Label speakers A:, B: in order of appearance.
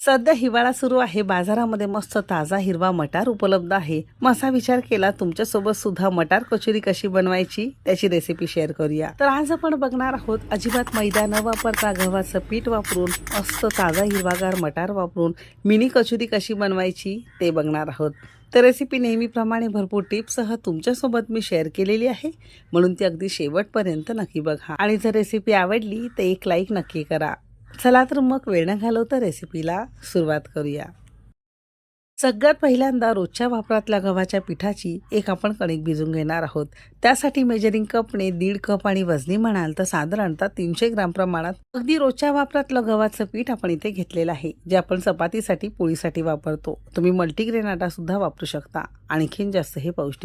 A: सध्या हिवाळा सुरू आहे, बाजारामध्ये मस्त ताजा हिरवा मटार उपलब्ध आहे. मग असा विचार केला तुमच्यासोबत सुद्धा मटार कचोरी कशी बनवायची त्याची रेसिपी शेअर करूया. तर आज आपण बघणार आहोत अजिबात मैदा न वापरता गव्हाचं पीठ वापरून मस्त ताजा हिरवागार मटार वापरून मिनी कचोरी कशी बनवायची ते बघणार आहोत. तर रेसिपी नेहमीप्रमाणे भरपूर टिप्ससह तुमच्यासोबत मी शेअर केलेली आहे, म्हणून ती अगदी शेवटपर्यंत नक्की बघा. आणि जर रेसिपी आवडली तर एक लाईक नक्की करा. चला तर मग वेळ न घालवता रेसिपीला सुरुवात करूया. सगळ्यात पहिल्यांदा रोजच्या वापरातल्या गव्हाच्या पिठाची एक आपण कणिक भिजून घेणार आहोत. त्यासाठी मेजरिंग कपने 1.5 कप आणि वजनी म्हणाल तर साधारणतः 300 ग्राम प्रमाणात अगदी रोजच्या वापरातलं गव्हाचं पीठ आपण इथे घेतलेलं आहे, जे आपण चपातीसाठी पोळीसाठी वापरतो. तुम्ही मल्टीग्रेन आटा सुद्धा वापरू शकता, आणखीन जास्त हे पौष्टिक